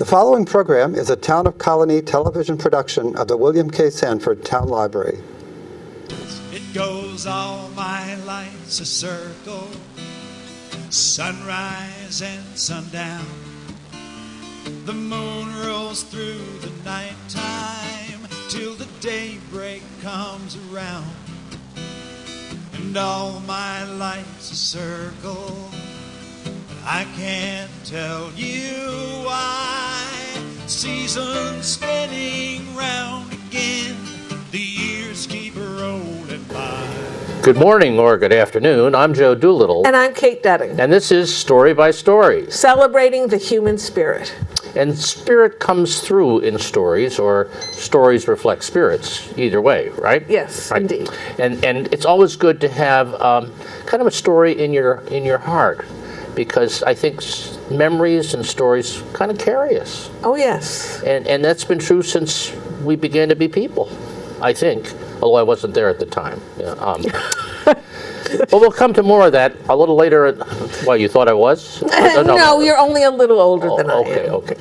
The following program is a Town of Colony television production of the William K. Sanford Town Library. It goes all my life's a circle, sunrise and sundown. The moon rolls through the nighttime till the daybreak comes around. And all my life's a circle, but I can't tell you why. Seasons spinning round again, the years keep rolling by. Good morning or good afternoon. I'm Joe Doolittle. And I'm Kate Detting. And this is Story by Story. Celebrating the human spirit. And spirit comes through in stories, or stories reflect spirits, either way, right? Yes, right. Indeed. And it's always good to have kind of a story in your heart, because I think memories and stories kind of carry us. Oh, yes. And that's been true since we began to be people, I think, although I wasn't there at the time. Yeah, but we'll come to more of that a little later. Well, you thought I was? No, you're only a little older than I am. Okay.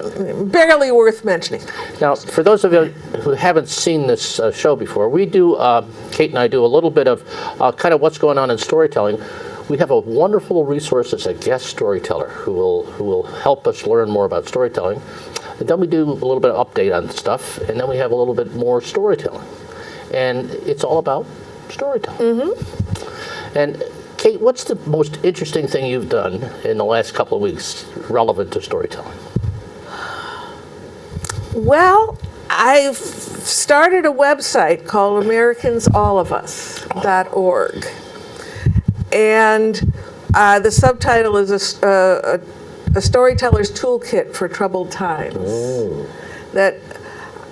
Barely worth mentioning. Now, for those of you who haven't seen this show before, we do, Kate and I do a little bit of kind of what's going on in storytelling. We have a wonderful resource as a guest storyteller who will help us learn more about storytelling. And then we do a little bit of update on stuff, and then we have a little bit more storytelling. And it's all about storytelling. Mm-hmm. And Kate, what's the most interesting thing you've done in the last couple of weeks relevant to storytelling? Well, I've started a website called AmericansAllOfUs.org. And the subtitle is a storyteller's toolkit for troubled times. Oh. That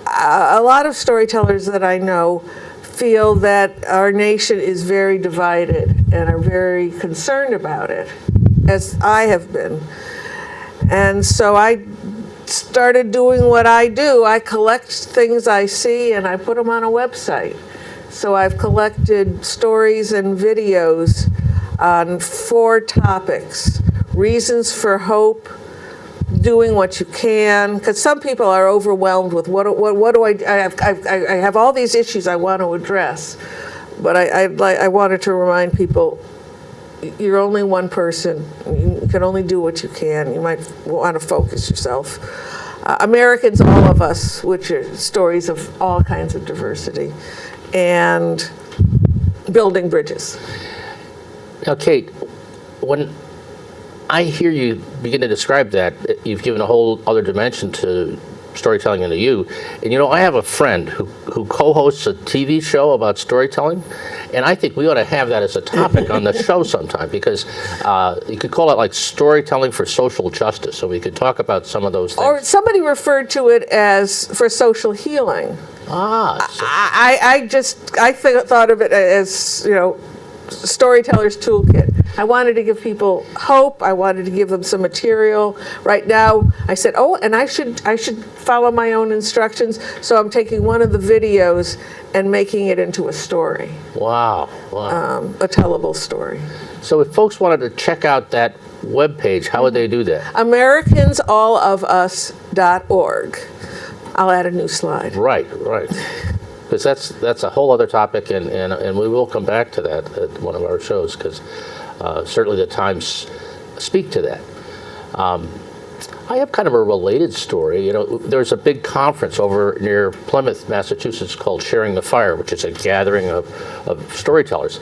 a lot of storytellers that I know feel that our nation is very divided and are very concerned about it, as I have been. And so I started doing what I do. I collect things I see and I put them on a website. So I've collected stories and videos on 4 topics: reasons for hope, doing what you can, because some people are overwhelmed with what do I have all these issues I want to address, but I wanted to remind people, you're only one person. You can only do what you can. You might want to focus yourself. Americans, all of us, which are stories of all kinds of diversity, and building bridges. Now, Kate, when I hear you begin to describe that, you've given a whole other dimension to storytelling and to you. And you know, I have a friend who co-hosts a TV show about storytelling, and I think we ought to have that as a topic on the show sometime, because you could call it like storytelling for social justice, so we could talk about some of those things. Or somebody referred to it as for social healing. Ah. I thought of it as, storyteller's toolkit. I wanted to give people hope. I wanted to give them some material. Right now, I said, and I should follow my own instructions. So I'm taking one of the videos and making it into a story. Wow. A tellable story. So if folks wanted to check out that webpage, how would they do that? AmericansAllOfUs.org. I'll add a new slide. Right. Because that's a whole other topic, and we will come back to that at one of our shows, because certainly the times speak to that. I have kind of a related story. There's a big conference over near Plymouth, Massachusetts, called Sharing the Fire, which is a gathering of storytellers.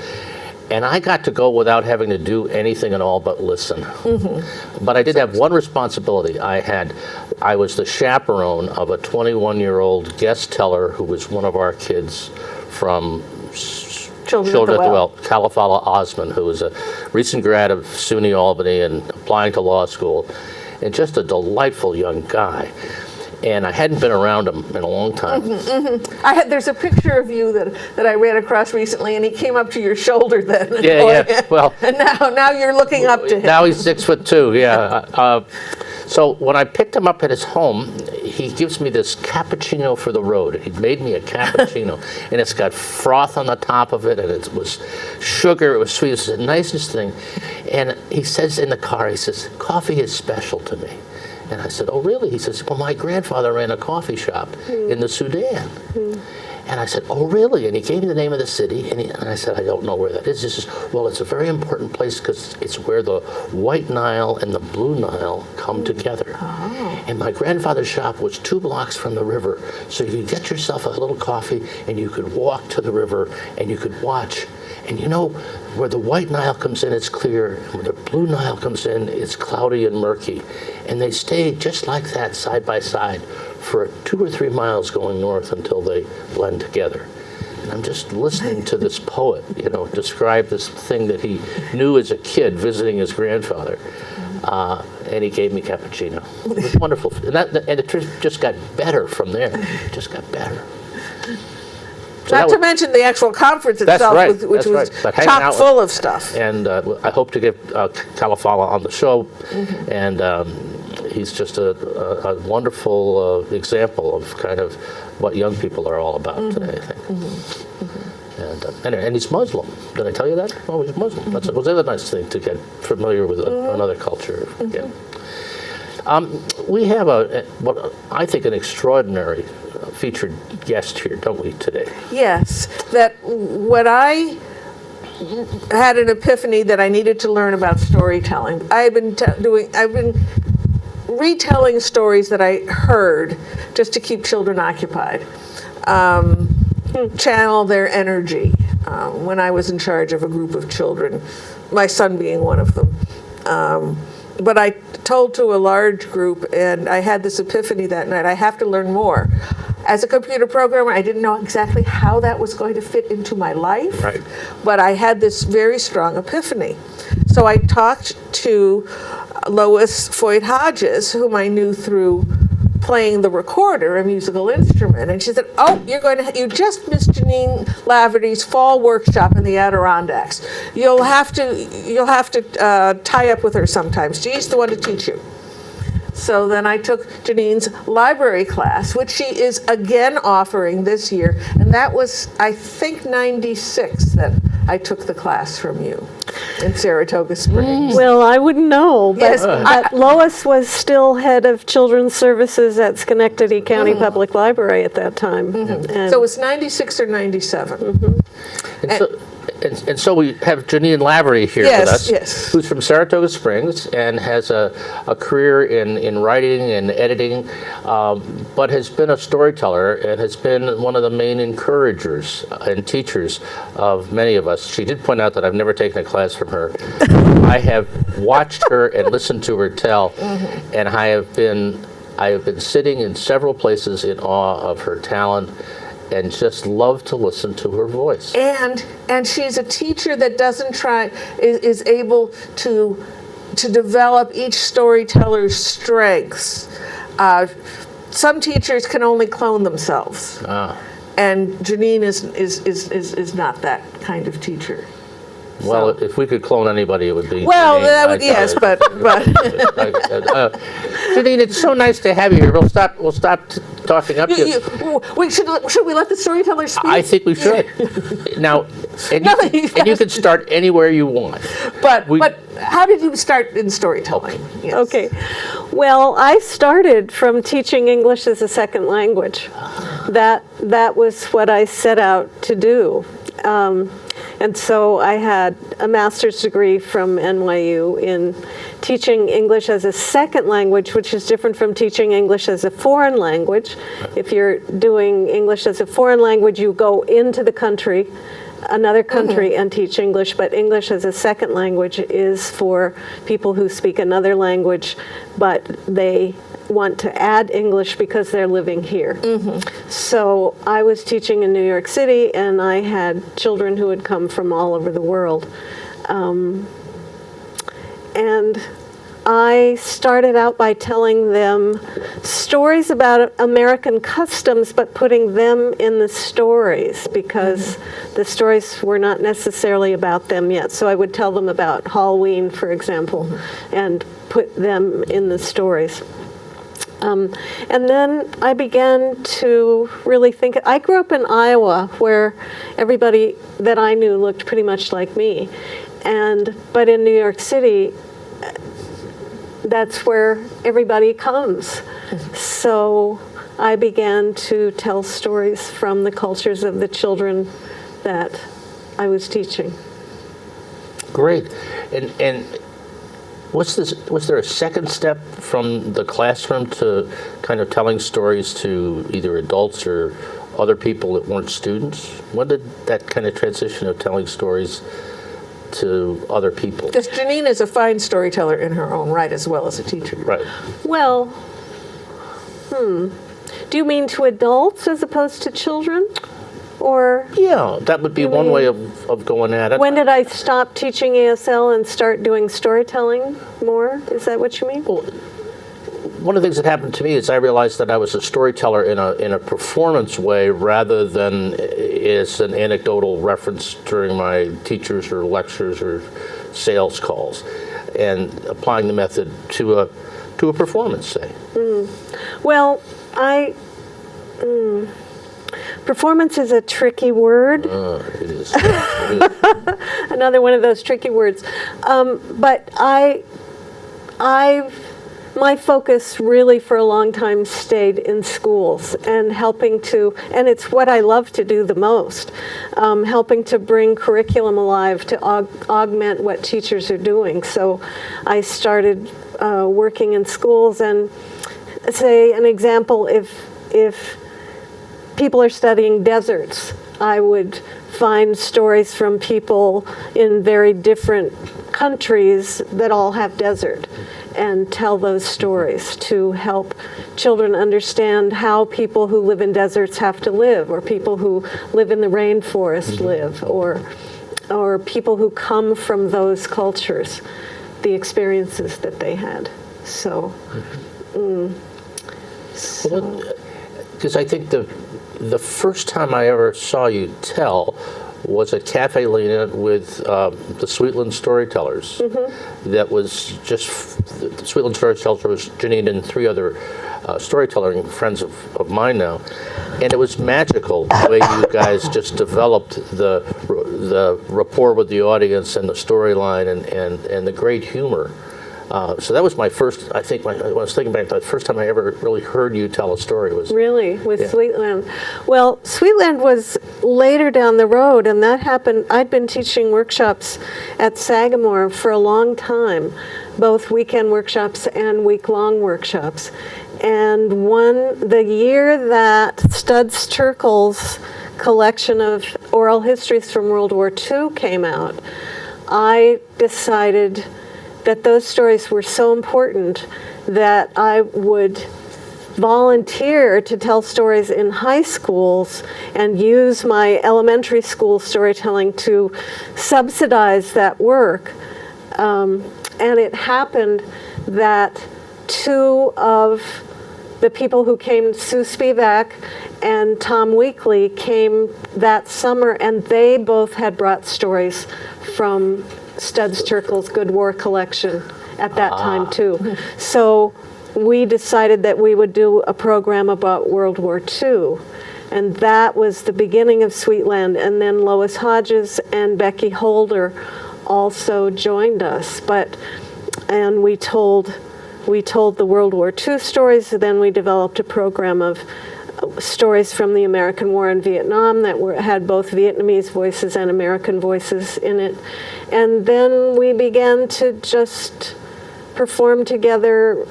And I got to go without having to do anything at all but listen. Mm-hmm. But I did have one responsibility. I was the chaperone of a 21-year-old guest teller who was one of our kids from Children at the Well, Califala Osman, who was a recent grad of SUNY Albany and applying to law school, and just a delightful young guy. And I hadn't been around him in a long time. Mm-hmm, mm-hmm. There's a picture of you that I ran across recently, and he came up to your shoulder then. Yeah. Well, and now you're looking up to him. Now he's 6'2". Yeah. So when I picked him up at his home, he gives me this cappuccino for the road. He made me a cappuccino, and it's got froth on the top of it, and it was sugar. It was sweet. It was the nicest thing. And he says in the car, he says, "Coffee is special to me." And I said, oh, really? He says, well, my grandfather ran a coffee shop in the Sudan. And I said, oh, really? And he gave me the name of the city. And I said, I don't know where that is. He says, well, it's a very important place because it's where the White Nile and the Blue Nile come together. And my grandfather's shop was 2 blocks from the river. So you could get yourself a little coffee and you could walk to the river and you could watch. And you know, where the White Nile comes in, it's clear. And where the Blue Nile comes in, it's cloudy and murky. And they stayed just like that, side by side, for 2 or 3 miles going north until they blend together. And I'm just listening to this poet, you know, describe this thing that he knew as a kid visiting his grandfather. And he gave me cappuccino. It was wonderful. And it just got better from there. It just got better. So Not to mention the actual conference itself, right, which was But hanging chock out full of stuff. And I hope to get Kalafala on the show. And he's just a wonderful example of kind of what young people are all about today, I think. And he's Muslim. Did I tell you that? Oh, he's Muslim. That was the other nice thing to get familiar with another culture again. We have what I think an extraordinary featured guest here, don't we, today? Yes, that when I had an epiphany that I needed to learn about storytelling. I've been retelling stories that I heard just to keep children occupied, channel their energy. When I was in charge of a group of children, my son being one of them. But I told to a large group, and I had this epiphany that night, I have to learn more. As a computer programmer, I didn't know exactly how that was going to fit into my life, Right. But I had this very strong epiphany. So I talked to Lois Foyt Hodges, whom I knew through playing the recorder, a musical instrument, and she said, "Oh, you just missed Jeannine Laverty's fall workshop in the Adirondacks. You'll have to tie up with her sometimes. She's the one to teach you." So then I took Jeannine's library class, which she is again offering this year, and that was, I think, 96 that I took the class from you in Saratoga Springs. Well, I wouldn't know, but, Yes, but Lois was still head of children's services at Schenectady County Public Library at that time. And So it was 96 or 97. And so we have Jeannine Laverty here Yes, with us, yes. who's from Saratoga Springs and has a career in writing and editing, but has been a storyteller and has been one of the main encouragers and teachers of many of us. She did point out that I've never taken a class from her. I have watched her and listened to her tell, and I have been sitting in several places in awe of her talent and just love to listen to her voice. And she's a teacher that is able to develop each storyteller's strengths. Some teachers can only clone themselves, and Jeannine is not that kind of teacher. Well, if we could clone anybody, it would be. Well, Jeannine. that would, yes, but Jeannine, it's so nice to have you here. We'll stop talking up to you. Should we let the storyteller speak? I think we should. Now, and you can start anywhere you want. But how did you start in storytelling? Yes. Okay. Well, I started from teaching English as a second language. That was what I set out to do. And so I had a master's degree from NYU in teaching English as a second language, which is different from teaching English as a foreign language. If you're doing English as a foreign language, you go into the country, another country, and teach English, but English as a second language is for people who speak another language, but they want to add English because they're living here. So I was teaching in New York City, and I had children who had come from all over the world. And I started out by telling them stories about American customs, but putting them in the stories because the stories were not necessarily about them yet. So I would tell them about Halloween, for example, and put them in the stories. And then I began to really think. I grew up in Iowa, where everybody that I knew looked pretty much like me, but in New York City, that's where everybody comes. So I began to tell stories from the cultures of the children that I was teaching. Great. And was there a second step from the classroom to kind of telling stories to either adults or other people that weren't students? When did that kind of transition of telling stories to other people? Because Jeannine is a fine storyteller in her own right as well as a teacher. Right. Well, do you mean to adults as opposed to children? Or Yeah, that would be one way of going at it. when did I stop teaching ASL and start doing storytelling more? Is that what you mean? Well, one of the things that happened to me is I realized that I was a storyteller in a performance way rather than as an anecdotal reference during my teachers or lectures or sales calls, and applying the method to a performance, say. Well, performance is a tricky word. It is. It is. Another one of those tricky words. But my focus really for a long time stayed in schools and helping to, and it's what I love to do the most, helping to bring curriculum alive to augment what teachers are doing. So I started working in schools, and say an example, if people are studying deserts, I would find stories from people in very different countries that all have desert and tell those stories to help children understand how people who live in deserts have to live, or people who live in the rainforest live, or people who come from those cultures, the experiences that they had. So, Because I think the first time I ever saw you tell was at Cafe Lena with the Sweetland Storytellers. That was just, the Sweetland Storytellers was Jeannine and 3 other storytelling friends of mine now. And it was magical the way you guys just developed the rapport with the audience and the storyline and the great humor. So that was my first, I think, when I was thinking back, the first time I ever really heard you tell a story was... Really, with Yeah. Sweetland. Well, Sweetland was later down the road, and that happened, I'd been teaching workshops at Sagamore for a long time, both weekend workshops and week-long workshops. And the year that Studs Terkel's collection of oral histories from World War II came out, I decided that those stories were so important that I would volunteer to tell stories in high schools and use my elementary school storytelling to subsidize that work. And it happened that 2 of the people who came, Sue Spivak and Tom Weekly, came that summer, and they both had brought stories from Studs Terkel's Good War collection at that time too. So we decided that we would do a program about World War II. And that was the beginning of Sweetland. And then Lois Hodges and Becky Holder also joined us. And we told the World War II stories, and then we developed a program of stories from the American War in Vietnam that had both Vietnamese voices and American voices in it. And then we began to just perform together.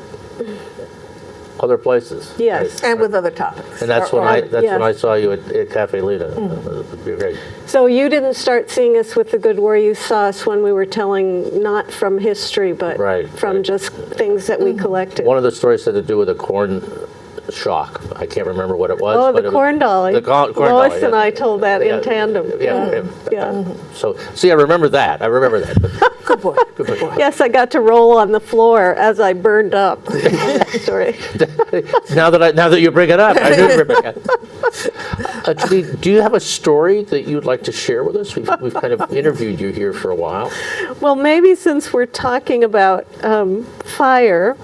Other places. Yes. And with other topics. And that's when I saw you at Cafe Lena. You're great. So you didn't start seeing us with the Good War. You saw us when we were telling not from history, but from just things that we collected. One of the stories had to do with a corn shock. I can't remember what it was. Oh, but the corn dolly. The corn Lois dolly, and I told that in tandem. Yeah. So, see, I remember that. Good boy. Good boy. Yes, I got to roll on the floor as I burned up. That story. Now that you bring it up, I do remember that. Jeannine, do you have a story that you'd like to share with us? We've kind of interviewed you here for a while. Well, maybe since we're talking about fire,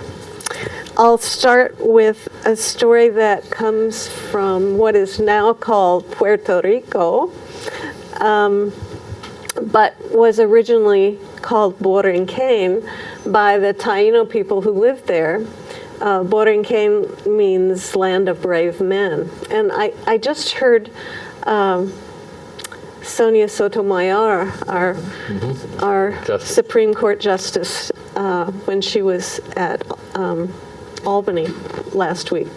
I'll start with a story that comes from what is now called Puerto Rico, but was originally called Borinquen by the Taino people who lived there. Borinquen means land of brave men. And I just heard Sonia Sotomayor, our Justice. Supreme Court Justice, when she was at Albany last week.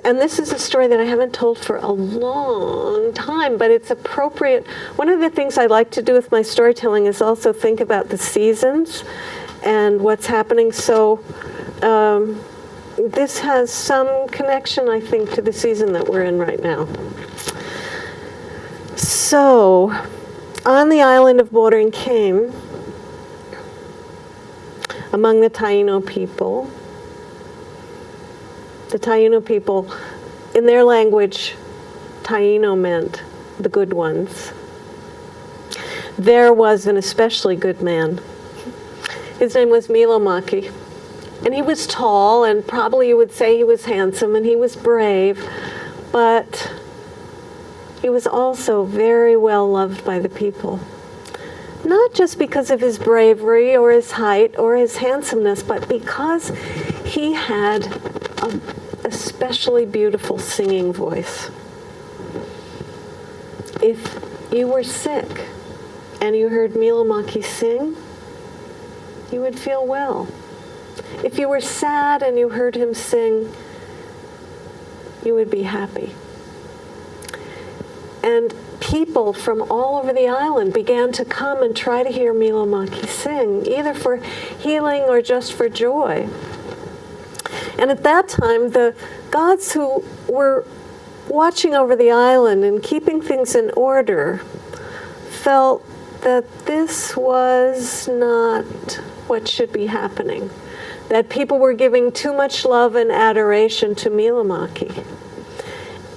And this is a story that I haven't told for a long time, but it's appropriate. One of the things I like to do with my storytelling is also think about the seasons and what's happening. So this has some connection, I think, to the season that we're in right now. So, on the island of Borinquen, among the Taino people, in their language, Taino meant the good ones. There was an especially good man. His name was Milomaki. And he was tall, and probably you would say he was handsome, and he was brave, but he was also very well loved by the people. Not just because of his bravery or his height or his handsomeness, but because he had an especially beautiful singing voice. If you were sick and you heard Milomaki sing, you would feel well. If you were sad and you heard him sing, you would be happy. And people from all over the island began to come and try to hear Milomaki sing, either for healing or just for joy. And at that time, the gods who were watching over the island and keeping things in order felt that this was not what should be happening, that people were giving too much love and adoration to Milomaki.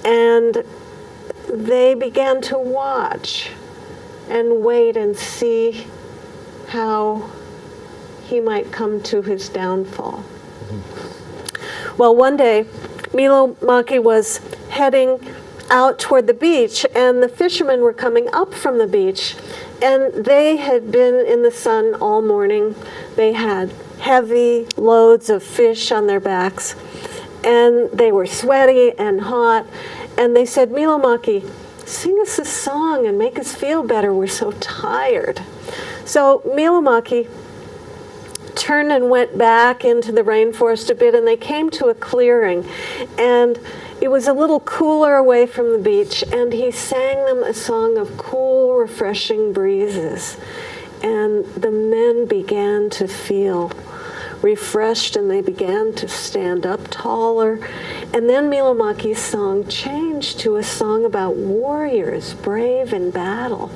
And they began to watch and wait and see how he might come to his downfall. Well, one day, Milomaki was heading out toward the beach, and the fishermen were coming up from the beach, and they had been in the sun all morning. They had heavy loads of fish on their backs, and they were sweaty and hot, and they said, Milomaki, sing us a song and make us feel better. We're so tired. So Milomaki turned and went back into the rainforest a bit, and they came to a clearing, and it was a little cooler away from the beach, and he sang them a song of cool, refreshing breezes. And the men began to feel refreshed, and they began to stand up taller. And then Milomaki's song changed to a song about warriors brave in battle.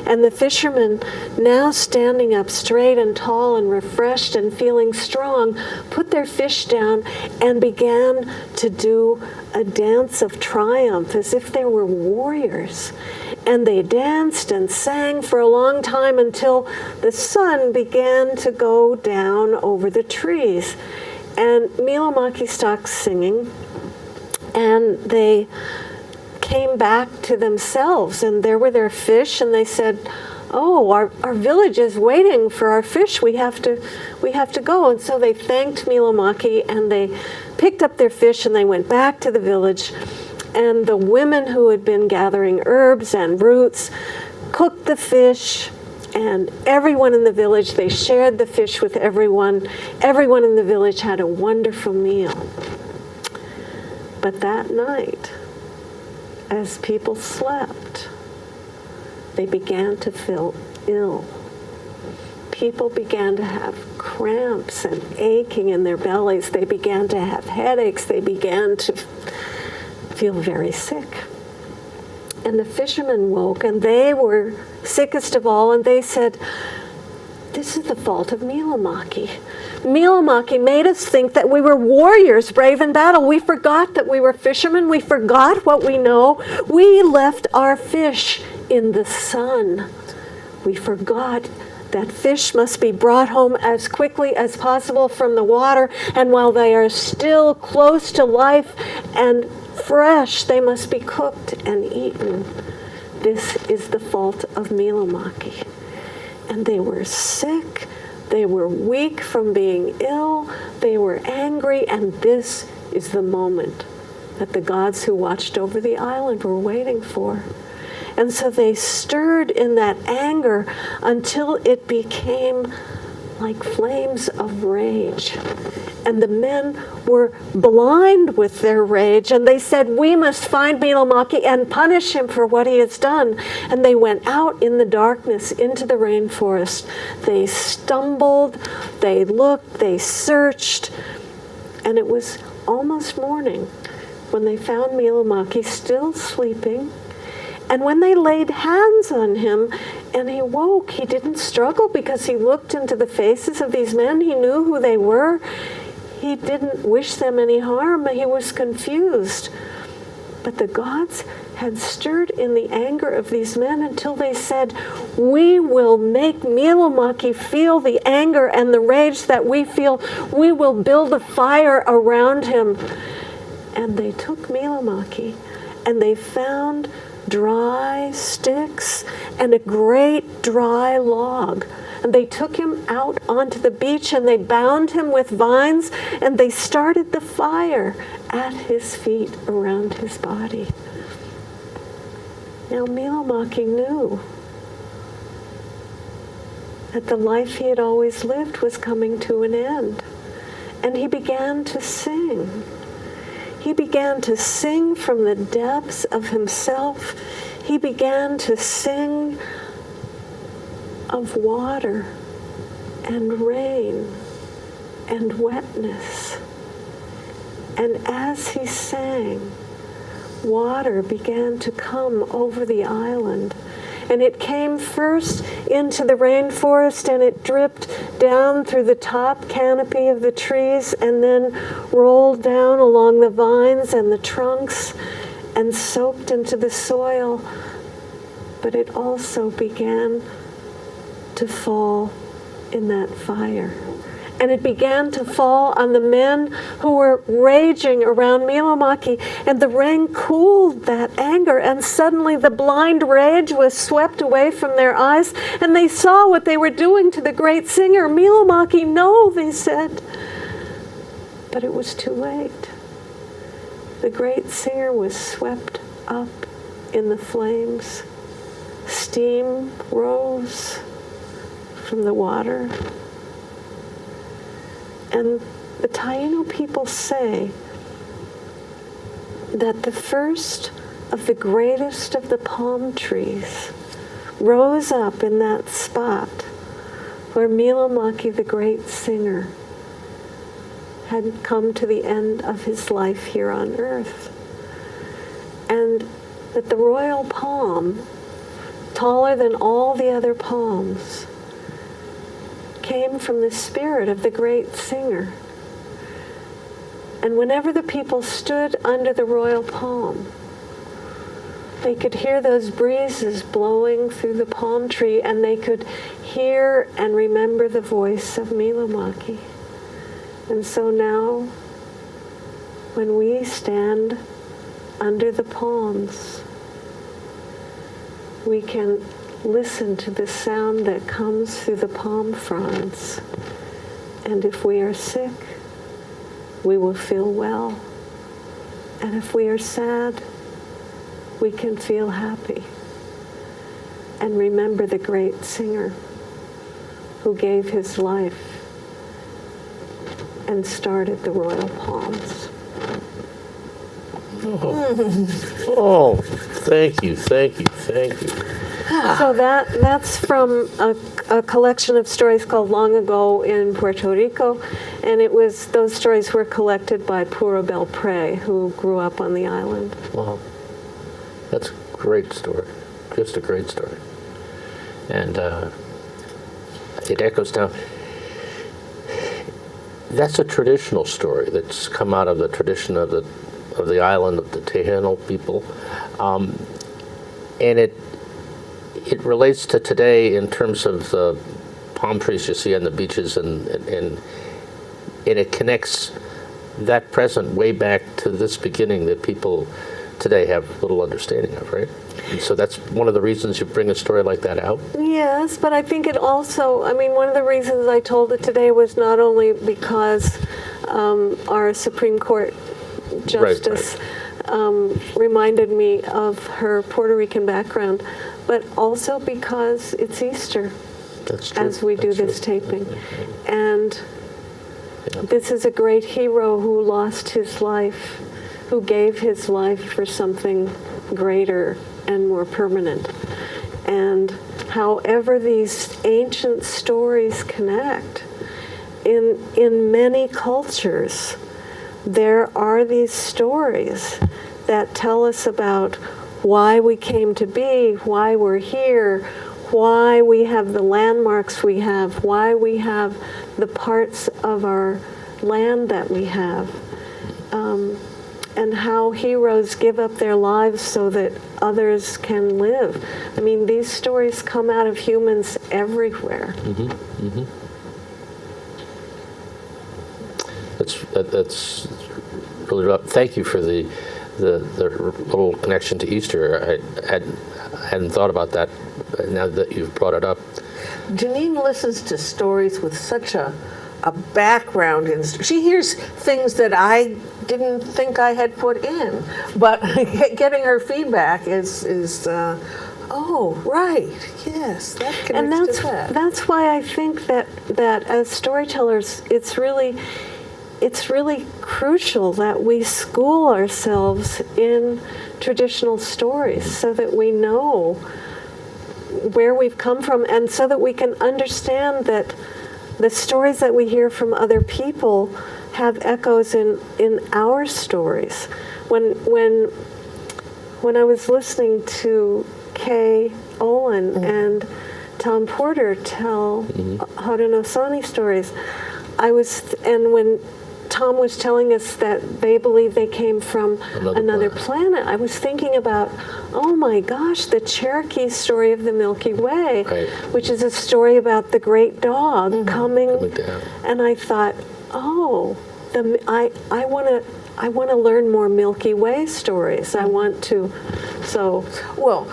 And the fishermen, now standing up straight and tall and refreshed and feeling strong, put their fish down and began to do a dance of triumph as if they were warriors. And they danced and sang for a long time until the sun began to go down over the trees. And Milomaki stopped singing, and they came back to themselves, and there were their fish, and they said, oh, our village is waiting for our fish. We have to go. And so they thanked Milomaki, and they picked up their fish, and they went back to the village. And the women who had been gathering herbs and roots cooked the fish, and everyone in the village, they shared the fish with everyone. Everyone in the village had a wonderful meal. But that night, as people slept, they began to feel ill. People began to have cramps and aching in their bellies. They began to have headaches. They began to feel very sick. And the fishermen woke, and they were sickest of all, and they said, this is the fault of Milomaki. Milomaki made us think that we were warriors brave in battle. We forgot that we were fishermen. We forgot what we know. We left our fish in the sun. We forgot that fish must be brought home as quickly as possible from the water, and while they are still close to life and fresh, they must be cooked and eaten. This is the fault of Milomaki. and they were sick, they were weak from being ill, they were angry, and this is the moment that the gods who watched over the island were waiting for. And so they stirred in that anger until it became like flames of rage. And the men were blind with their rage, and they said, "We must find Milomaki and punish him for what he has done." And they went out in the darkness into the rainforest. They stumbled, they looked, they searched, and it was almost morning when they found Milomaki still sleeping. And when they laid hands on him and he woke, he didn't struggle because he looked into the faces of these men. He knew who they were. He didn't wish them any harm. He was confused. But the gods had stirred in the anger of these men until they said, "We will make Milomaki feel the anger and the rage that we feel. We will build a fire around him." And they took Milomaki and they found dry sticks and a great dry log. And they took him out onto the beach and they bound him with vines and they started the fire at his feet around his body. Now Milomaki knew that the life he had always lived was coming to an end. And he began to sing. He began to sing from the depths of himself. He began to sing of water and rain and wetness. And as he sang, water began to come over the island. And it came first into the rainforest and it dripped down through the top canopy of the trees and then rolled down along the vines and the trunks and soaked into the soil. But it also began to fall in that fire. And it began to fall on the men who were raging around Milomaki, and the rain cooled that anger, and suddenly the blind rage was swept away from their eyes, and they saw what they were doing to the great singer. "Milomaki, no," they said. But it was too late. The great singer was swept up in the flames. Steam rose from the water. And the Taino people say that the first of the greatest of the palm trees rose up in that spot where Milomaki, the great singer, had come to the end of his life here on earth. And that the royal palm, taller than all the other palms, came from the spirit of the great singer. And whenever the people stood under the royal palm, they could hear those breezes blowing through the palm tree, and they could hear and remember the voice of Milomaki. And so now, when we stand under the palms, we can listen to the sound that comes through the palm fronds. And if we are sick, we will feel well. And if we are sad, we can feel happy. And remember the great singer who gave his life and started the royal palms. Oh, thank you, thank you, thank you. So that's from a collection of stories called Long Ago in Puerto Rico, and those stories were collected by Pura Belpré, who grew up on the island. Wow, that's a great story, just a great story. And it echoes down. That's a traditional story that's come out of the tradition of the island of the Tejano people, and it relates to today in terms of the palm trees you see on the beaches, and it connects that present way back to this beginning, that people today have little understanding of, right? And so that's one of the reasons you bring a story like that out. Yes, but I think it also, I mean, one of the reasons I told it today was not only because our Supreme Court Justice reminded me of her Puerto Rican background, but also because it's Easter. That's true. As we do this taping. And this is a great hero who lost his life, who gave his life for something greater and more permanent. And however these ancient stories connect, in many cultures, there are these stories that tell us about why we came to be, why we're here, why we have the landmarks we have, why we have the parts of our land that we have, and how heroes give up their lives so that others can live. I mean, these stories come out of humans everywhere. That's really rough. Thank you for the little connection to Easter. I hadn't thought about that. Now that you've brought it up. Jeannine listens to stories with such a background in. She hears things that I didn't think I had put in, but getting her feedback is oh, right, yes, that connects And to that. that's why I think that as storytellers, it's really crucial that we school ourselves in traditional stories so that we know where we've come from and so that we can understand that the stories that we hear from other people have echoes in our stories. When I was listening to Kay Olin and Tom Porter tell Haudenosaunee stories, and when Tom was telling us that they believe they came from another planet, I was thinking about, oh my gosh, the Cherokee story of the Milky Way, which is a story about the great dog coming down. And I thought, oh, I want to learn more Milky Way stories. I want to, Well,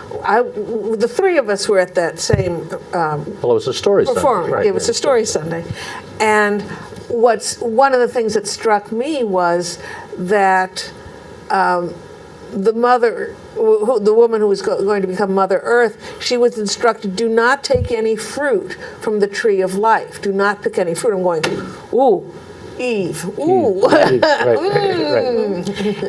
the three of us were at that same Well, it was a story performance. Sunday. It was a story Sunday, and one of the things that struck me was that the mother, the woman who was going to become Mother Earth, she was instructed, do not take any fruit from the tree of life. Do not pick any fruit. I'm going, ooh, Eve, ooh. Right.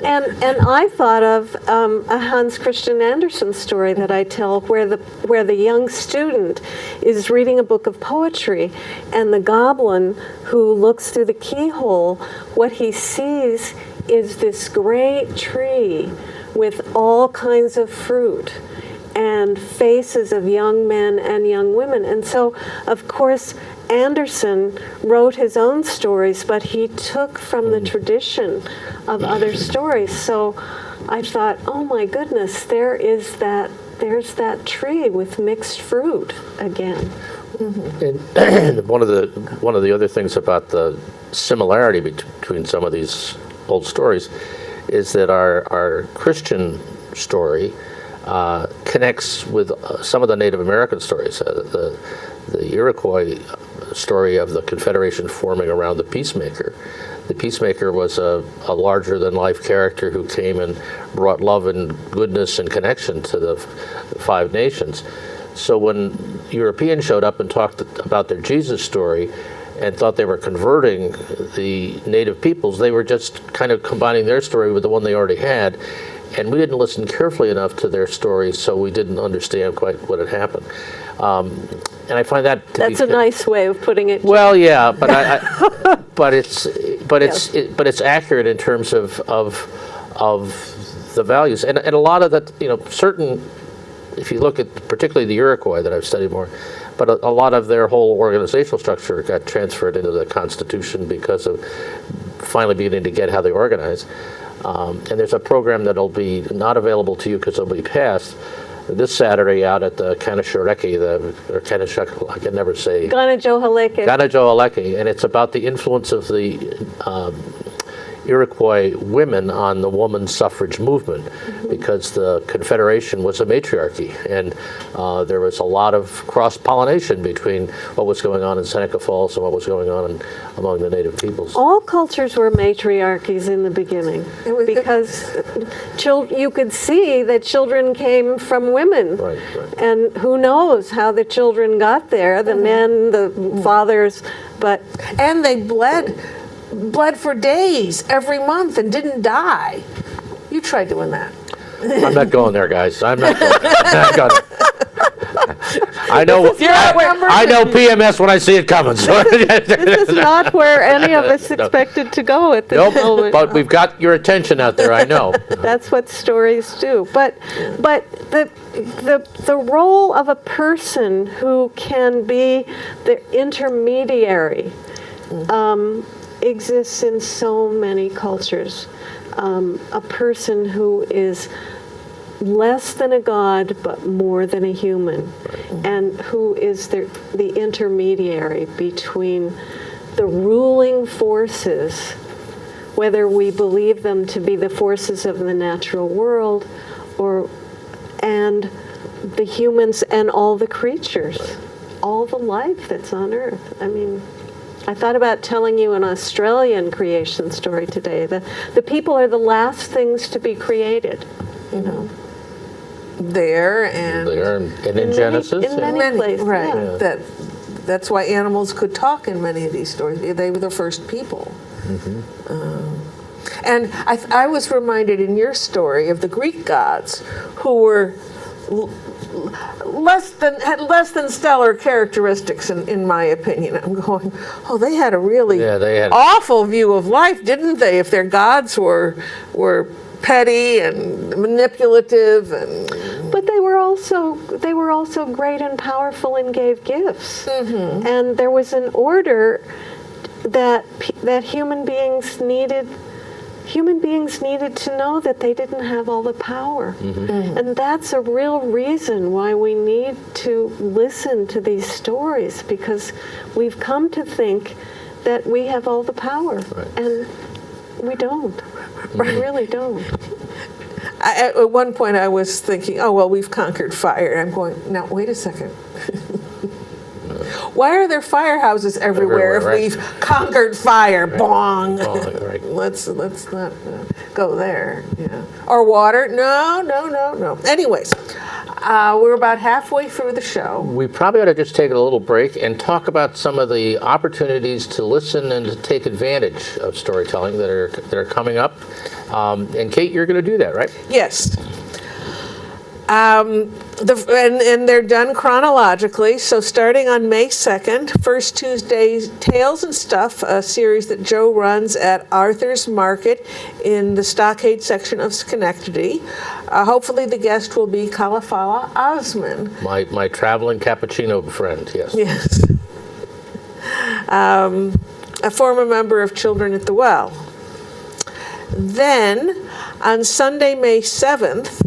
And I thought of a Hans Christian Andersen story that I tell where the young student is reading a book of poetry, and the goblin who looks through the keyhole, what he sees is this great tree with all kinds of fruit and faces of young men and young women. And so, of course, Andersen wrote his own stories, but he took from the tradition of other stories. So I thought, oh my goodness, there's that tree with mixed fruit again. And one of the other things about the similarity between some of these old stories is that our Christian story connects with some of the Native American stories. The Iroquois story of the Confederation forming around the Peacemaker. The Peacemaker was a larger-than-life character who came and brought love and goodness and connection to the Five Nations. So when Europeans showed up and talked about their Jesus story and thought they were converting the native peoples, they were just kind of combining their story with the one they already had. And we didn't listen carefully enough to their stories, so we didn't understand quite what had happened. And I find that That's a nice way of putting it. Well, yeah, but but it's accurate in terms of the values, and a lot of that, certain. If you look at particularly the Iroquois that I've studied more, but a lot of their whole organizational structure got transferred into the Constitution because of finally beginning to get how they organize. And there's a program that'll be not available to you because it'll be passed this Saturday out at the Kanashoreki, or Kanashak, I can never say. Ganajohaleke. Ganajohaleke, and it's about the influence of the Iroquois women on the woman's suffrage movement, because the Confederation was a matriarchy, and there was a lot of cross-pollination between what was going on in Seneca Falls and what was going on among the native peoples. All cultures were matriarchies in the beginning because you could see that children came from women. Right. And who knows how the children got there, the men, the fathers, but... And they bled for days every month and didn't die. You tried doing that. I'm not going there, guys. I'm not going there. I know PMS when I see it coming. So. This is not where any of us expected to go at this moment. But we've got your attention out there, I know. That's what stories do. But the role of a person who can be the intermediary exists in so many cultures. A person who is less than a god but more than a human, and who is the intermediary between the ruling forces, whether we believe them to be the forces of the natural world and the humans and all the creatures, all the life that's on Earth. I mean, I thought about telling you an Australian creation story today. The people are the last things to be created, you know. There and in Genesis. In many places, right. yeah. That's why animals could talk in many of these stories. They were the first people. And I was reminded in your story of the Greek gods, who were had less than stellar characteristics, in my opinion. I'm going, oh, they had a really awful view of life, didn't they? If their gods were petty and manipulative, but they were also great and powerful and gave gifts. And there was an order that human beings needed to know that they didn't have all the power. And that's a real reason why we need to listen to these stories, because we've come to think that we have all the power, and we don't. We really don't. At one point I was thinking, oh, well, we've conquered fire. And I'm going, now, wait a second. Why are there firehouses everywhere if we've conquered fire? Bong. Let's not go there. Yeah. Or water? No. Anyways, we're about halfway through the show. We probably ought to just take a little break and talk about some of the opportunities to listen and to take advantage of storytelling that are coming up. And Kate, you're going to do that, right? Yes. And they're done chronologically. So starting on May 2nd, First Tuesday, Tales and Stuff, a series that Joe runs at Arthur's Market in the Stockade section of Schenectady. Hopefully the guest will be Kalafala Osman. My traveling cappuccino friend, yes. Yes. A former member of Children at the Well. Then, on Sunday, May 7th,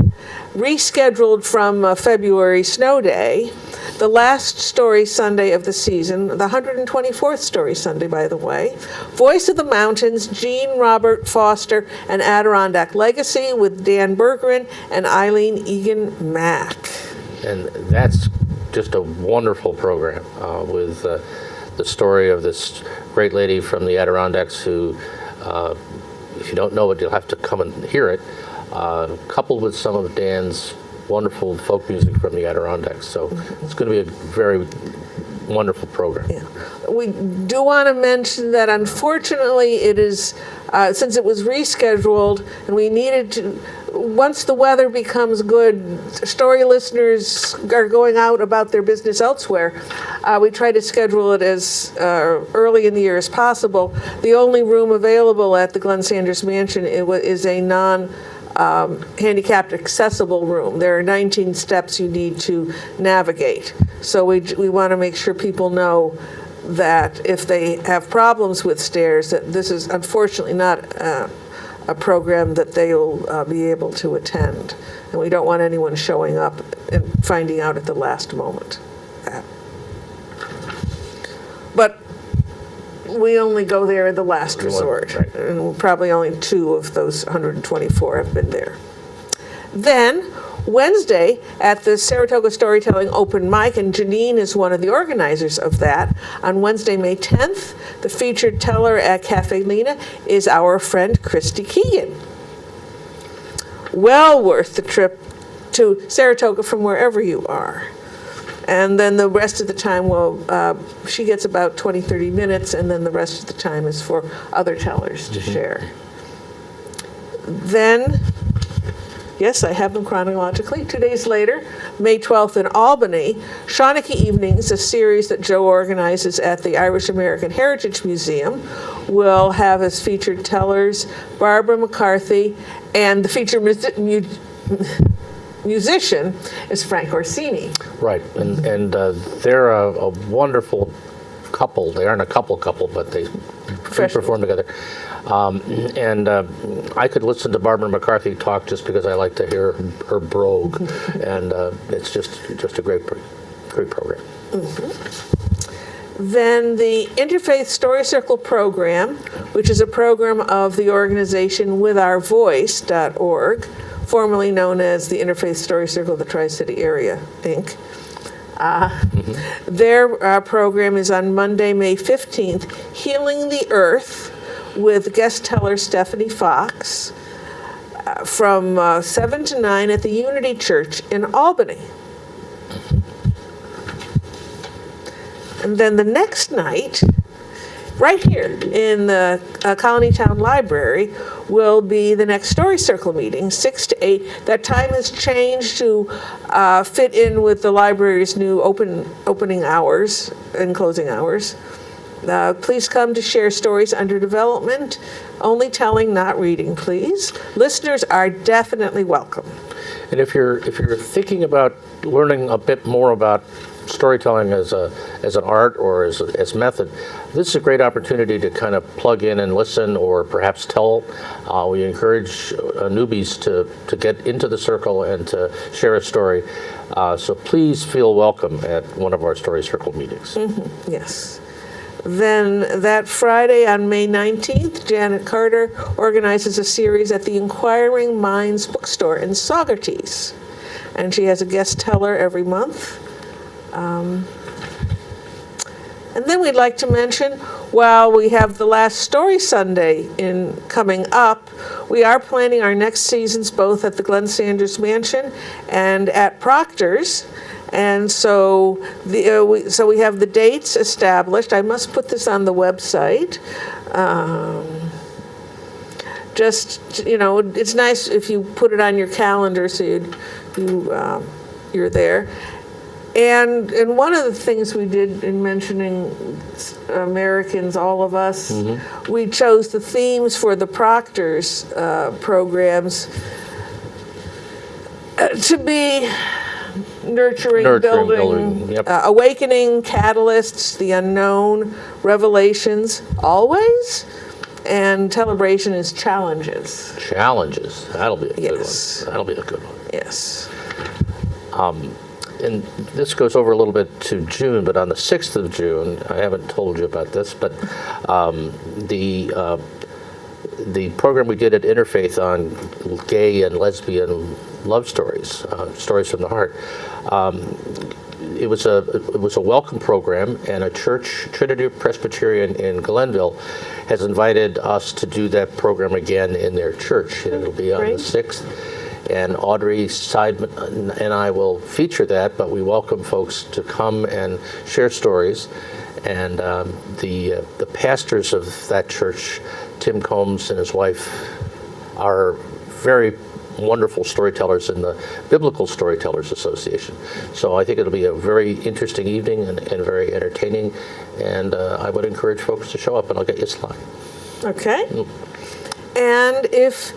rescheduled from February Snow Day, the last Story Sunday of the season, the 124th Story Sunday, by the way, Voice of the Mountains, Jean Robert Foster, and Adirondack Legacy with Dan Bergeron and Eileen Egan Mack. And that's just a wonderful program with the story of this great lady from the Adirondacks who, if you don't know it, you'll have to come and hear it, coupled with some of Dan's wonderful folk music from the Adirondacks. So it's going to be a very wonderful program. Yeah. We do want to mention that unfortunately it is, since it was rescheduled and we needed to, once the weather becomes good, story listeners are going out about their business elsewhere, we try to schedule it as early in the year as possible. The only room available at the Glenn Sanders Mansion is a handicapped accessible room. There are 19 steps you need to navigate. So we want to make sure people know that if they have problems with stairs, that this is unfortunately not a program that they'll be able to attend. And we don't want anyone showing up and finding out at the last moment. But we only go there the last resort. Right. And probably only 2 of those 124 have been there. Then, Wednesday at the Saratoga Storytelling Open Mic, and Jeannine is one of the organizers of that. On Wednesday, May 10th, the featured teller at Cafe Lena is our friend Christy Keegan. Well worth the trip to Saratoga from wherever you are. And then the rest of the time, she gets about 20, 30 minutes, and then the rest of the time is for other tellers to share. Then, yes, I have them chronologically. 2 days later, May 12th in Albany, Shawnee Evenings, a series that Joe organizes at the Irish American Heritage Museum, will have as featured tellers Barbara McCarthy, and the featured musician is Frank Orsini. Right, and they're a wonderful couple. They aren't a couple, but they perform together. I could listen to Barbara McCarthy talk just because I like to hear her brogue, and it's just a great program. Then the Interfaith Story Circle program, which is a program of the organization withourvoice.org, formerly known as the Interfaith Story Circle of the Tri-City Area, Inc. Their program is on Monday, May 15th, Healing the Earth, with guest teller Stephanie Fox, from 7 to 9 at the Unity Church in Albany. And then the next night, right here in the Colony Town Library, will be the next Story Circle meeting, 6 to 8. That time has changed to fit in with the library's new opening hours and closing hours. Please come to share stories under development. Only telling, not reading, please. Listeners are definitely welcome. And if you're thinking about learning a bit more about storytelling as an art or as method, this is a great opportunity to kind of plug in and listen, or perhaps tell. We encourage newbies to get into the circle and to share a story. So please feel welcome at one of our Story Circle meetings. Yes. Then that Friday on May 19th, Janet Carter organizes a series at the Inquiring Minds bookstore in Saugerties. And she has a guest teller every month. And then we'd like to mention, while we have the last Story Sunday coming up, we are planning our next seasons both at the Glenn Sanders Mansion and at Proctor's. And so we have the dates established. I must put this on the website. It's nice if you put it on your calendar so you're there. And one of the things we did in mentioning Americans, all of us, we chose the themes for the Proctor's programs to be nurturing, building, yep. Awakening, catalysts, the unknown, revelations, always, and celebration is challenges. Challenges. That'll be a good Yes. one. That'll be a good one. Yes. And this goes over a little bit to June, but on the 6th of June, I haven't told you about this, but the program we did at Interfaith on gay and lesbian love stories, stories from the heart. It was a welcome program, and a church, Trinity Presbyterian in Glenville, has invited us to do that program again in their church. And it'll be on the 6th. And Audrey Seidman and I will feature that, but we welcome folks to come and share stories. And the pastors of that church, Tim Combs and his wife, are very wonderful storytellers in the Biblical Storytellers Association. So I think it'll be a very interesting evening and very entertaining. And I would encourage folks to show up, and I'll get you a slide. Okay. And if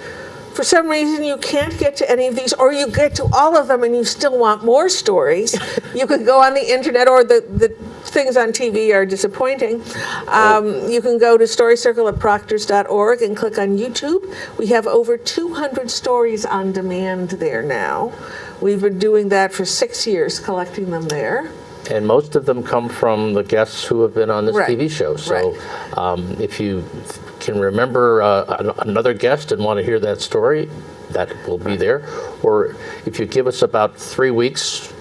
for some reason you can't get to any of these, or you get to all of them and you still want more stories, you could go on the internet, or the things on TV are disappointing. You can go to storycircle@proctors.org and click on YouTube. We have over 200 stories on demand there now. We've been doing that for 6 years, collecting them there. And most of them come from the guests who have been on this Right. TV show. So Right. if you can remember another guest and want to hear that story, that will be there. Or if you give us about 3 weeks,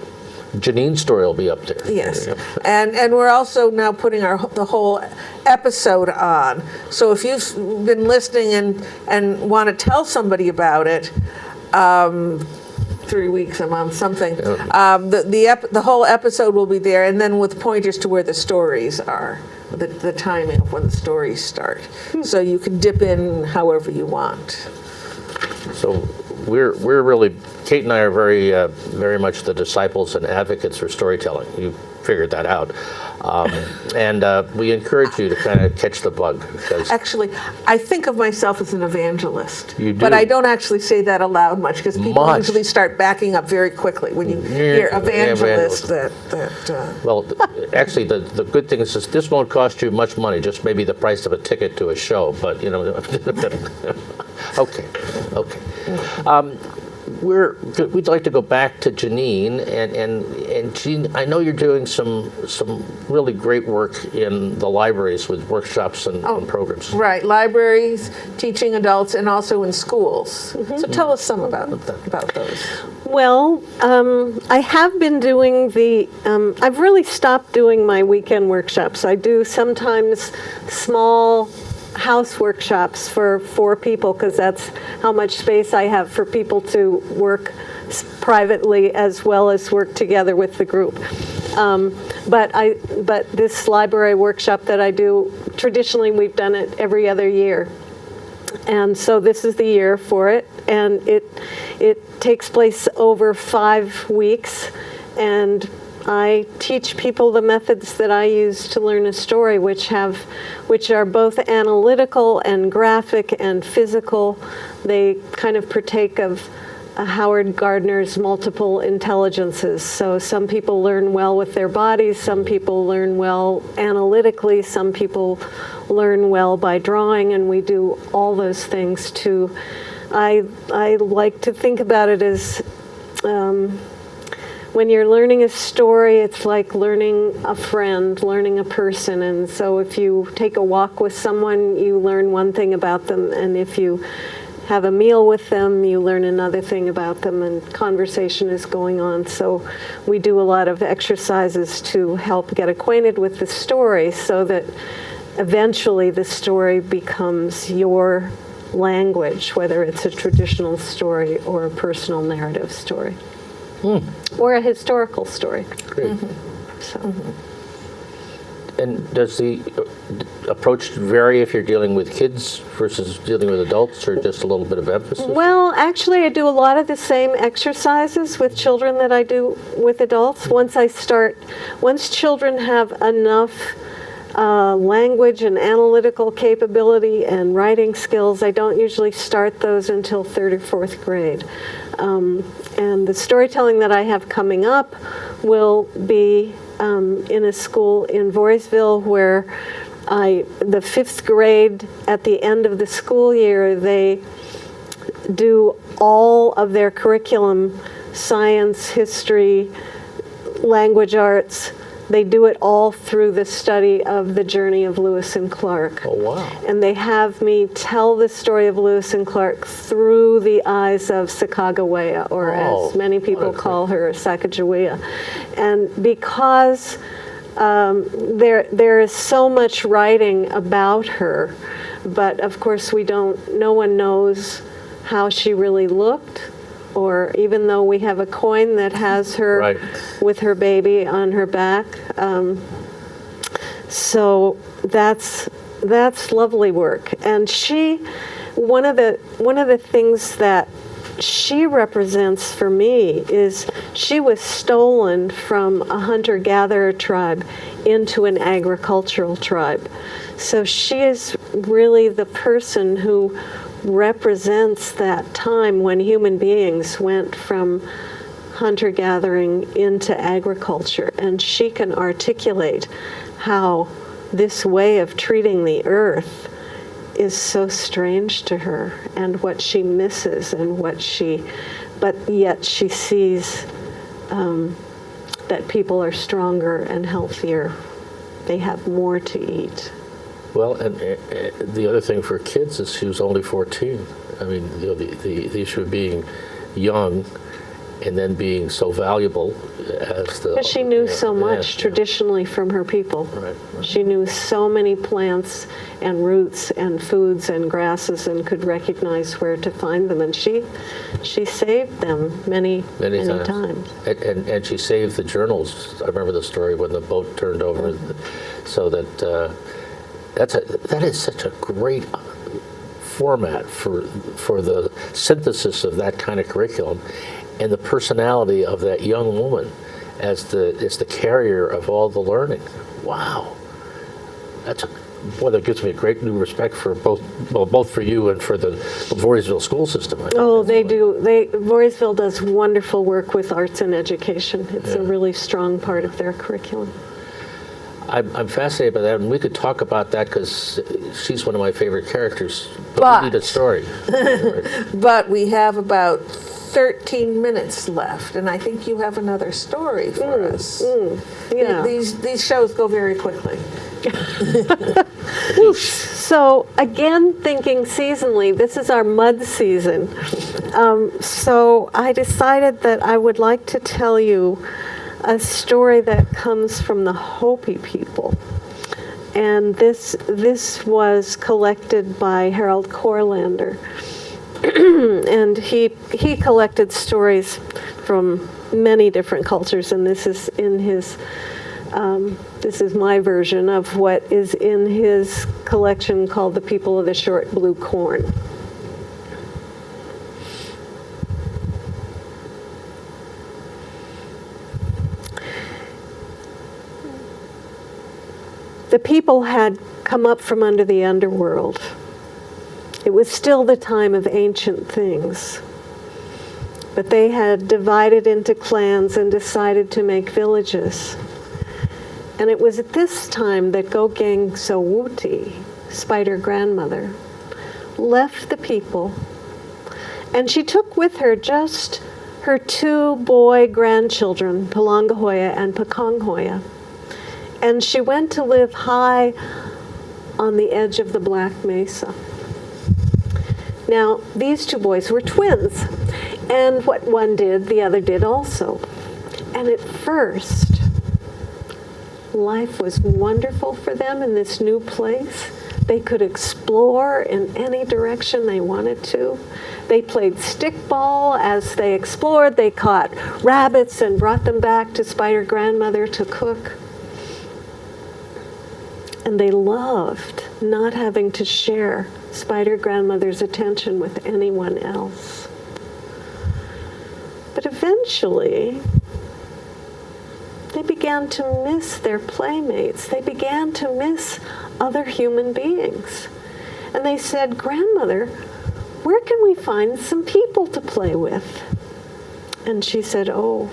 Jeannine's story will be up there. Yes, and we're also now putting the whole episode on. So if you've been listening and want to tell somebody about it, 3 weeks, a month, something, the whole episode will be there, and then with pointers to where the stories are, the timing of when the stories start. So you can dip in however you want. So we're really, Kate and I are very much the disciples and advocates for storytelling. You figured that out. And we encourage you to kind of catch the bug. Because Actually, I think of myself as an evangelist. You do. But I don't actually say that aloud much because people Much. usually start backing up very quickly when you hear evangelist. well, actually, the good thing is this won't cost you much money, just maybe the price of a ticket to a show. But, you know, okay. We'd like to go back to Jeannine, and Jean, I know you're doing some really great work in the libraries with workshops and programs. Right, libraries, teaching adults, and also in schools. So tell us some about those. Well, I have been doing I've really stopped doing my weekend workshops. I do sometimes small house workshops for 4 people because that's how much space I have for people to work privately as well as work together with the group. But this library workshop that I do, traditionally we've done it every other year. And so this is the year for it, and it takes place over 5 weeks, and I teach people the methods that I use to learn a story, which are both analytical and graphic and physical. They kind of partake of Howard Gardner's multiple intelligences. So some people learn well with their bodies, some people learn well analytically, some people learn well by drawing, and we do all those things too. I like to think about it as when you're learning a story, it's like learning a friend, learning a person. And so if you take a walk with someone, you learn one thing about them. And if you have a meal with them, you learn another thing about them, and conversation is going on. So we do a lot of exercises to help get acquainted with the story so that eventually the story becomes your language, whether it's a traditional story or a personal narrative story. Or a historical story. Great. And does the approach vary if you're dealing with kids versus dealing with adults, or just a little bit of emphasis? Well, actually, I do a lot of the same exercises with children that I do with adults. Once children have enough language and analytical capability and writing skills, I don't usually start those until 3rd or 4th grade. And the storytelling that I have coming up will be in a school in Voorheesville where the 5th grade, at the end of the school year, they do all of their curriculum, science, history, language arts. They do it all through the study of the journey of Lewis and Clark. Oh, wow. And they have me tell the story of Lewis and Clark through the eyes of Sacagawea, or as many people call her, Sacagawea. And because there is so much writing about her, but of course no one knows how she really looked, or even though we have a coin that has her with her baby on her back. So that's lovely work. And one of the things that she represents for me is she was stolen from a hunter-gatherer tribe into an agricultural tribe. So she is really the person who represents that time when human beings went from hunter-gathering into agriculture, and she can articulate how this way of treating the earth is so strange to her, and what she misses, and but yet she sees that people are stronger and healthier. They have more to eat. Well, and the other thing for kids is she was only 14. I mean, you know, the issue of being young and then being so valuable as the... Because she knew so much traditionally from her people. Right. She knew so many plants and roots and foods and grasses and could recognize where to find them. And she saved them many times. And she saved the journals. I remember the story when the boat turned over, so that that is such a great format for the synthesis of that kind of curriculum, and the personality of that young woman as the carrier of all the learning. Wow, that gives me a great new respect for both for you and for the Voorheesville school system. Oh, they do. Voorheesville does wonderful work with arts and education. It's a really strong part of their curriculum. I'm fascinated by that, and we could talk about that because she's one of my favorite characters. But we need a story. But we have about 13 minutes left, and I think you have another story for us. Yeah. These shows go very quickly. So again, thinking seasonally, this is our mud season. So I decided that I would like to tell you a story that comes from the Hopi people. And this was collected by Harold Corlander. And he collected stories from many different cultures, and this is in his this is my version of what is in his collection called The People of the Short Blue Corn. The people had come up from under the underworld. It was still the time of ancient things. But they had divided into clans and decided to make villages. And it was at this time that Gokeng Sowuti, Spider Grandmother, left the people. And she took with her just her 2 boy grandchildren, Palangahoya and Pakonghoya. And she went to live high on the edge of the Black Mesa. Now, these 2 boys were twins, and what one did, the other did also. And at first, life was wonderful for them in this new place. They could explore in any direction they wanted to. They played stickball as they explored. They caught rabbits and brought them back to Spider Grandmother to cook. And they loved not having to share Spider Grandmother's attention with anyone else. But eventually, they began to miss their playmates. They began to miss other human beings. And they said, "Grandmother, where can we find some people to play with?" And she said, "Oh,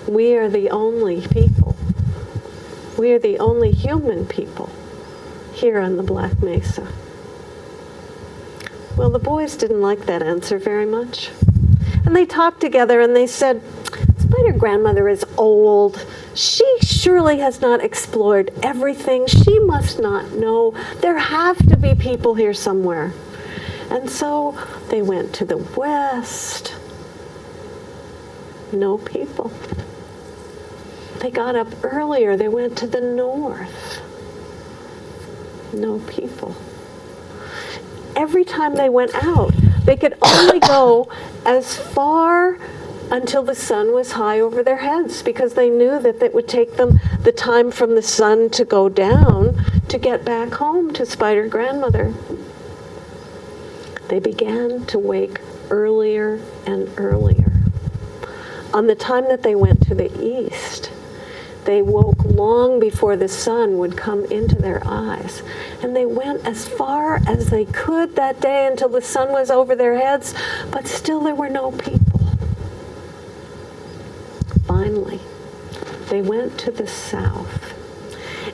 we are the only people. We are the only human people here on the Black Mesa." Well, the boys didn't like that answer very much. And they talked together and they said, "Spider Grandmother is old. She surely has not explored everything. She must not know. There have to be people here somewhere." And so they went to the west. No people. They got up earlier. They went to the north. No people. Every time they went out, they could only go as far until the sun was high over their heads, because they knew that it would take them the time from the sun to go down to get back home to Spider Grandmother. They began to wake earlier and earlier. On the time that they went to the east, they woke long before the sun would come into their eyes. And they went as far as they could that day until the sun was over their heads, but still there were no people. Finally, they went to the south.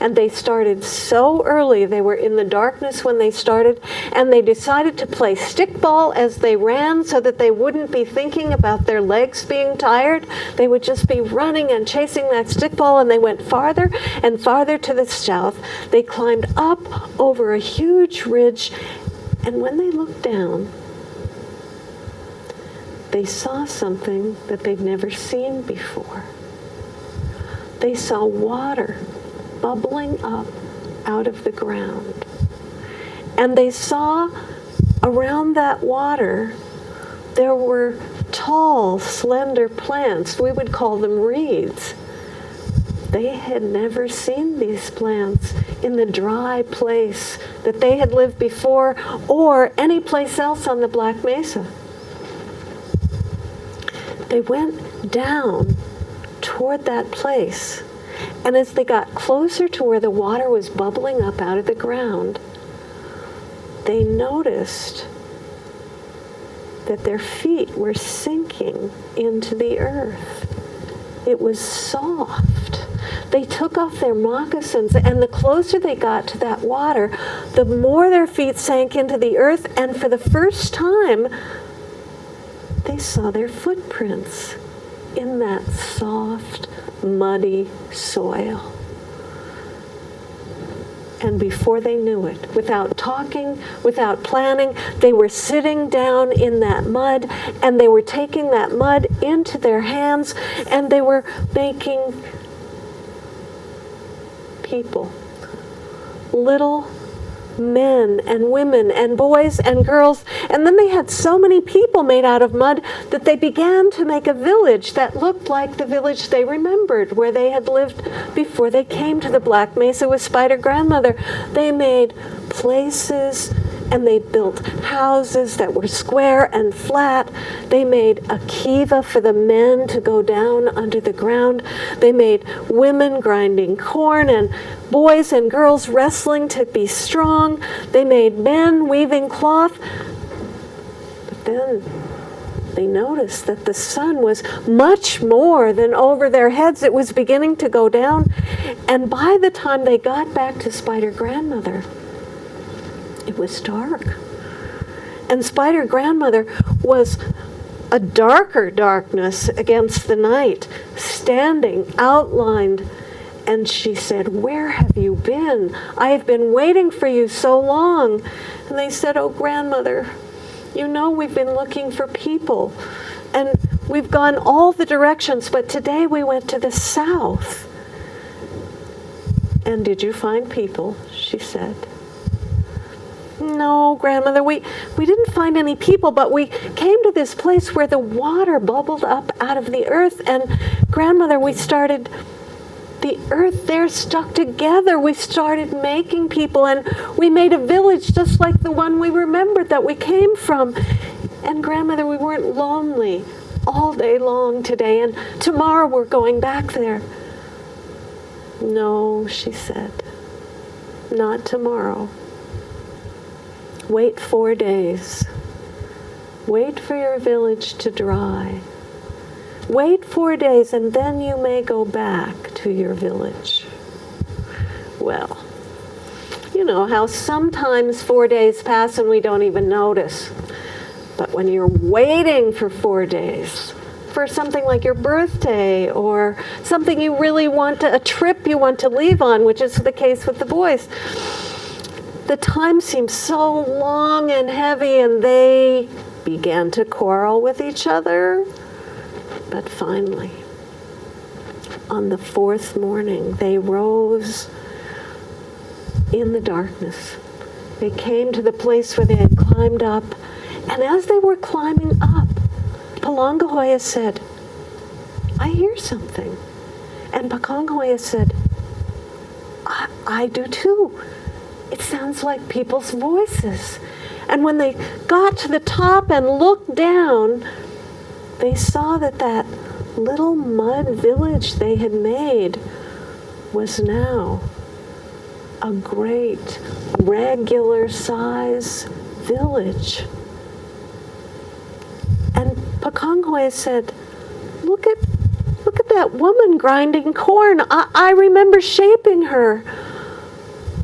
And they started so early. They were in the darkness when they started, and they decided to play stickball as they ran so that they wouldn't be thinking about their legs being tired. They would just be running and chasing that stickball, and they went farther and farther to the south. They climbed up over a huge ridge, and when they looked down, they saw something that they'd never seen before. They saw water bubbling up out of the ground. And they saw around that water, there were tall, slender plants. We would call them reeds. They had never seen these plants in the dry place that they had lived before or any place else on the Black Mesa. They went down toward that place, and as they got closer to where the water was bubbling up out of the ground, they noticed that their feet were sinking into the earth. It was soft. They took off their moccasins, and the closer they got to that water, the more their feet sank into the earth, and for the first time, they saw their footprints in that soft, muddy soil. And before they knew it, without talking, without planning, they were sitting down in that mud, and they were taking that mud into their hands, and they were making people, little men and women and boys and girls. And then they had so many people made out of mud that they began to make a village that looked like the village they remembered, where they had lived before they came to the Black Mesa with Spider Grandmother. They made places, and they built houses that were square and flat. They made a kiva for the men to go down under the ground. They made women grinding corn and boys and girls wrestling to be strong. They made men weaving cloth. But then they noticed that the sun was much more than over their heads. It was beginning to go down. And by the time they got back to Spider Grandmother, it was dark. And Spider Grandmother was a darker darkness against the night, standing outlined. And she said, "Where have you been? I have been waiting for you so long." And they said, "Oh, Grandmother, you know we've been looking for people. And we've gone all the directions, but today we went to the south." "And did you find people?" she said. "No, Grandmother, we didn't find any people, but we came to this place where the water bubbled up out of the earth, and Grandmother, the earth there stuck together. We started making people, and we made a village just like the one we remembered that we came from. And Grandmother, we weren't lonely all day long today, and tomorrow we're going back there." "No," she said, "not tomorrow. Wait 4 days. Wait for your village to dry. Wait 4 days, and then you may go back to your village." Well, you know how sometimes 4 days pass and we don't even notice. But when you're waiting for 4 days, for something like your birthday or something you really want a trip you want to leave on, which is the case with the boys, the time seemed so long and heavy, and they began to quarrel with each other. But finally, on the 4th morning, they rose in the darkness. They came to the place where they had climbed up, and as they were climbing up, Sacagawea said, "I hear something." And Sacagawea said, I do too. It sounds like people's voices." And when they got to the top and looked down, they saw that little mud village they had made was now a great, regular-size village. And Sacagawea said, Look at that woman grinding corn. I remember shaping her.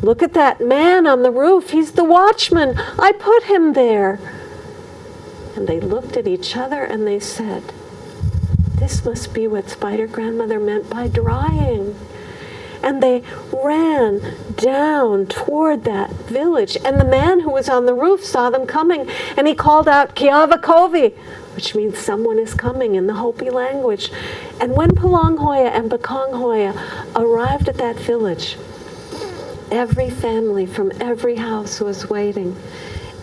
Look at that man on the roof. He's the watchman. I put him there. And they looked at each other and they said, this must be what Spider Grandmother meant by drying. And they ran down toward that village. And the man who was on the roof saw them coming. And he called out, Kiava Kovi, which means someone is coming in the Hopi language. And when Palanghoya and Bakonghoya arrived at that village, every family from every house was waiting.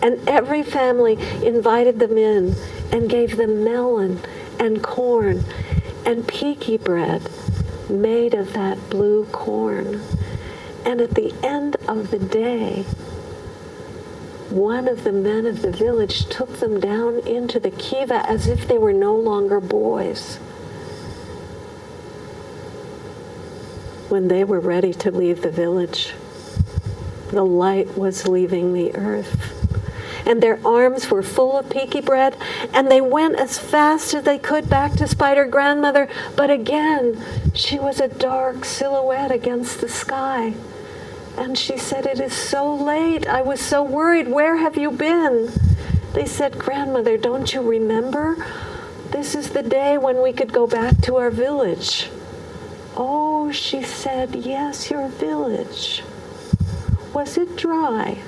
And every family invited them in and gave them melon and corn and peaky bread made of that blue corn. And at the end of the day, one of the men of the village took them down into the kiva as if they were no longer boys. When they were ready to leave the village, the light was leaving the earth. And their arms were full of peaky bread, and they went as fast as they could back to Spider Grandmother, but again, she was a dark silhouette against the sky. And she said, it is so late. I was so worried. Where have you been? They said, Grandmother, don't you remember? This is the day when we could go back to our village. Oh, she said, yes, your village. Was it dry?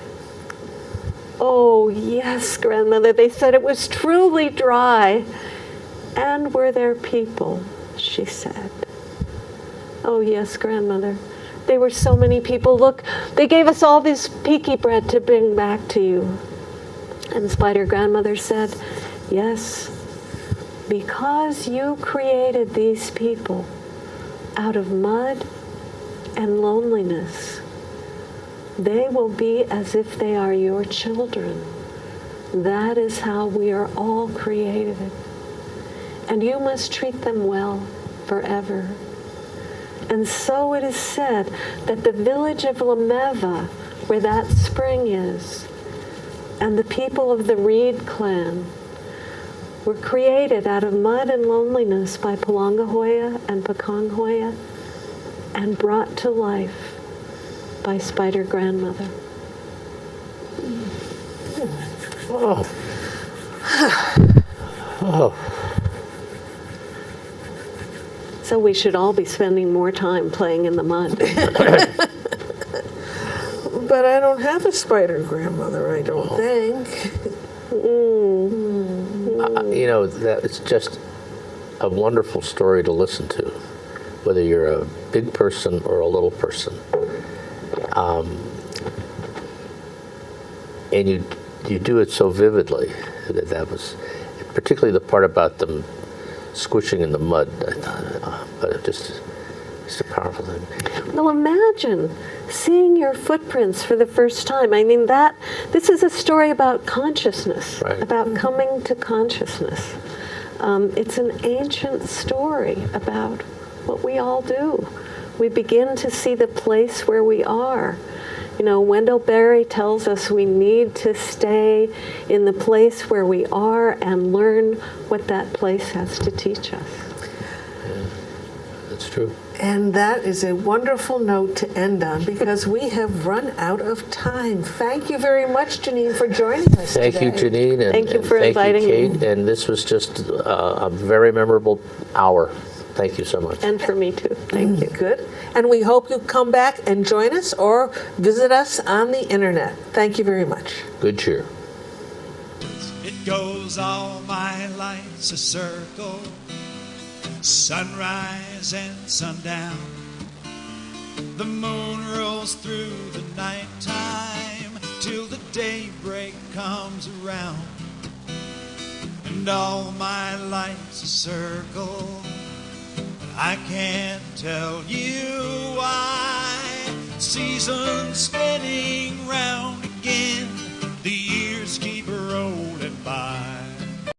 Oh, yes, Grandmother. They said it was truly dry. And were there people? She said. Oh, yes, Grandmother. There were so many people. Look, they gave us all this peaky bread to bring back to you. And Spider Grandmother said, yes, because you created these people out of mud and loneliness, they will be as if they are your children. That is how we are all created. And you must treat them well forever. And so it is said that the village of Lameva, where that spring is, and the people of the Reed clan were created out of mud and loneliness by Palanghoya and Pakonghoya and brought to life by Spider Grandmother. Oh. Oh. So we should all be spending more time playing in the mud. But I don't have a Spider Grandmother, I don't think. You know, that it's just a wonderful story to listen to, whether you're a big person or a little person. And you do it so vividly. That was particularly the part about them squishing in the mud. I thought, but it just it's a powerful thing. Well, imagine seeing your footprints for the first time. I mean, this is a story about consciousness, right. About coming to consciousness. It's an ancient story about what we all do. We begin to see the place where we are. You know, Wendell Berry tells us we need to stay in the place where we are and learn what that place has to teach us. Yeah, that's true. And that is a wonderful note to end on because we have run out of time. Thank you very much, Jeannine, for joining us today. Thank you, Jeannine. And thank you for thank inviting you, Kate. me. And this was just a very memorable hour. Thank you so much. And for me too. Thank you. Good. And we hope you come back and join us or visit us on the internet. Thank you very much. Good cheer. It goes all my life's a circle, sunrise and sundown. The moon rolls through the nighttime till the daybreak comes around. And all my life's a circle, I can't tell you why. Seasons spinning round.